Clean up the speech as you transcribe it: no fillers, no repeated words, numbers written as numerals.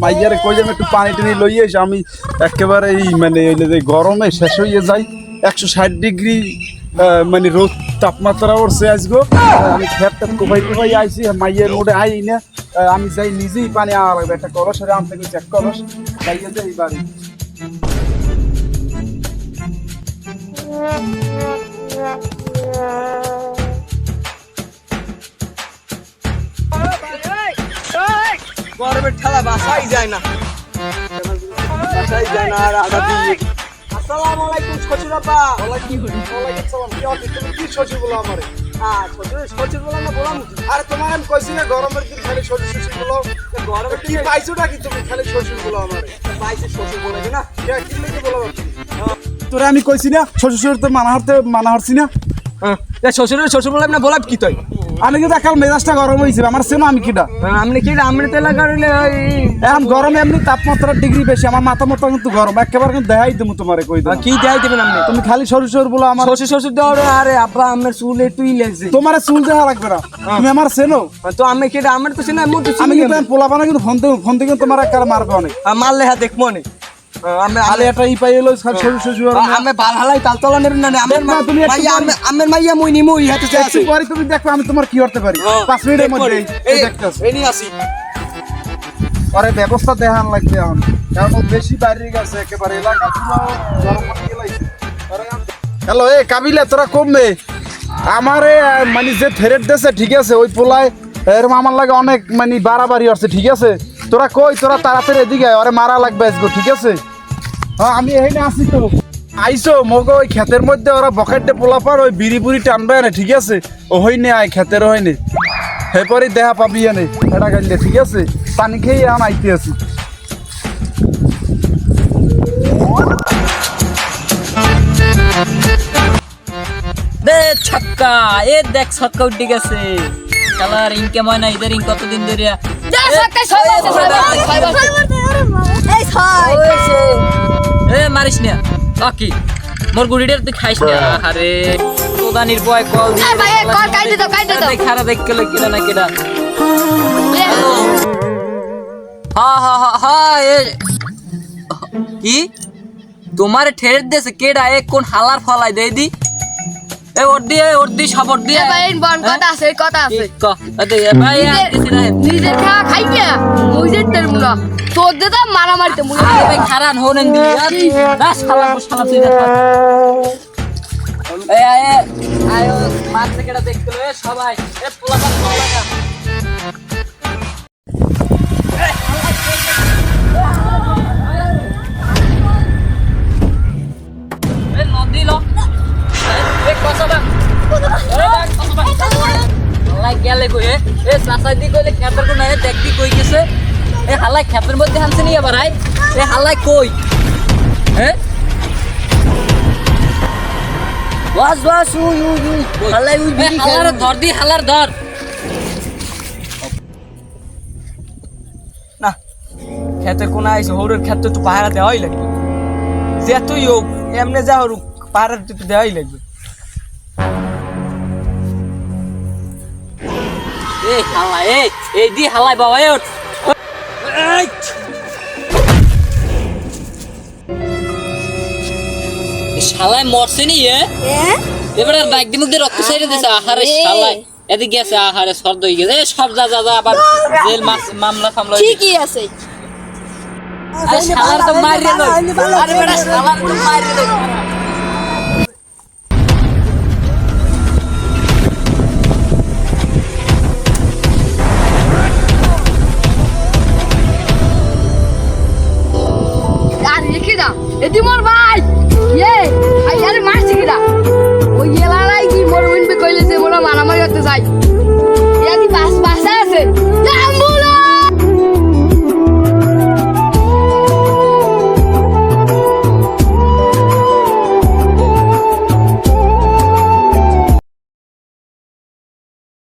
মাইয়ারে কই যে একটু পানি টানি লইয়ে এসে আমি একেবারে এই মানে গরমে শেষ হয়ে যাই 160 ডিগ্রি মানে রোদ তাপমাত্রা উঠছে আজগো আমি খেতে কোপাই আইছি মাইয়ের মোড়ে আই না আমি যাই নিজেই পানি আনা লাগবে একটা কলসের আনতে গেছি এক কলস যাইয়ে যাই বাড়ি গরমের ঠেলা বাসাই যায় না আর আদা দিয়ে আসসালামু আলাইকুম শ্বশুর আপা ওয়ালাইকুম আসসালাম কি অবস্থা তুমি কি শ্বশুর বলো আমারে শ্বশুর বলো না বললাম আরে তোমার আমি কইছি না গরমের দিন খালি শ্বশুর বলো গরমে কি পাইছোটা কি তুমি খালি শ্বশুর বলো আমারে পাইছি শ্বশুর বলে না কি লিখে বলো তোরে আমি কইছি না শ্বশুর তো মানা হচ্ছি না শ্বশুর বলে না বলাব কি তুই আমি কিন্তু কাল মেজাজটা গরম হয়েছিল আমার চেনো আমি কিটা আমি তো এলাকা এখন গরমে এমনি তাপমাত্রা ডিগ্রি বেশি আমার মাথা মতো কিন্তু গরম একেবারে কিন্তু দেখাই দেবো তোমারে কই দেবো কি দেখাই দেবেন আপনি তুমি খালি শ্বশুর বলো আমার শ্বশুর দেওয়ার আরে আব্বা আমার চুল একটুই লাগছে তোমার চুল দেখা লাগবে না তুমি আমার চেনো তো আমি কি আমার তো চেনা আমি কিন্তু পোলাপানা কিন্তু ফোন থেকে তোমার একার মারবে অনেক মারলে হ্যাঁ দেখবো অনেক আলে একটা ই পাই এলো শ্বশুর আমি বালহালাই তালতলা নেব না আমার মাইয়া মুই নিমু ইহাতে একটু পরে তুমি দেখো আমি তোমার কি করতে পারি 5 মিনিটের মধ্যে এনি আসি আরে ব্যবস্থা দেখান লাগবে এখন কারণ বেশি বাইরে গেছে একেবারে এলাকা পুরো গরম হয়ে গেলাইছে হ্যালো এ কাবিলা তোরা কমবে আমারে মানে যে থেরেট দেছে ঠিক আছে ওই পোলায় এরকম আমার লাগে অনেক মানে বাড়াবাড়ি আছে ঠিক আছে তোরা কই তোরা তাড়াতাড়ি এদিকে ওরে মারা লাগবে আজকে ঠিক আছে হ্যাঁ আমি এখানে আসি তো আইসো মগো ওই ক্ষেতের মধ্যে ওরা বকেটে পোলাপার ওই বিড়ি বুড়ি টানবে না ঠিক আছে ও হইনে আয় ক্ষেতের হইনে এরপরে দেখা পাবি এনে এটা গাইলে ঠিক আছে পানি খেয়ে এখন আইতে আছি দে ছক্কা এ দেখ ছক্কা উঠে গেছে শালার ইনকাম হয় না ইদার ইন কতদিন ধরে এ মারিস না বাকি মোর গুড়িটার তুই খাইস না আরে তোদানির বয় কল খারা দেখ কেলে কেলা না কেডা কি তোমার ঠের দেছে কেডা এ কোন হালার ফলাই দেই দি এ ওর দি সবর দিয়ে ভাই কথা আছে ক আদে ভাই নিজে খাওয়া খাই না মুইজে তেরমু না তোর দে তো মারামারিতে মুই ভাই খারান হোনেন দি না শালা তুই দেখা এ আয় মাছ কেডা দেখতে এ সবাই এ পোলাপান লাগা এ নদী ল এ কসবা হালাই গেলে কই এ চাচা দি কইলে খেতের কোন আয় দেখবি কই গেছে এ হালাই খেতের মধ্যে হানছে নি আবার আয় এ হালাই কই হ্যাঁ বাস হালাই উই বিড়ি হালার ধর দি হালার ধর না খেতে কোন আইছে হরুর খেতে একটু পাহারা দেওয়াই লাগবে যে তুই হোক এমনি যা হরুক পাহারা একটু দেওয়াই লাগবে এ হালাই এই দি হালাই বাবা এ ওঠ শালাই মরছে নি এবারে বাইক দিমুক দিয়ে রক্ত সাইরে দিছে আহারে শালাই এদিকে গেছে আহারে সর্দ হয়ে গেছে সব যা আবার জেল মামলা ফামলা ঠিকই আছে আরে শালার তো মারিয়ে লই আরে বেটা শালার তো মারিয়ে লই আর রেখে দাও এদি মোর ভাই আরে মারছি কিরা ওই এলালাই কি মোর উইনবে কইলে যে মোরা মারামারি করতে যাই ইয়াদি পাস আছে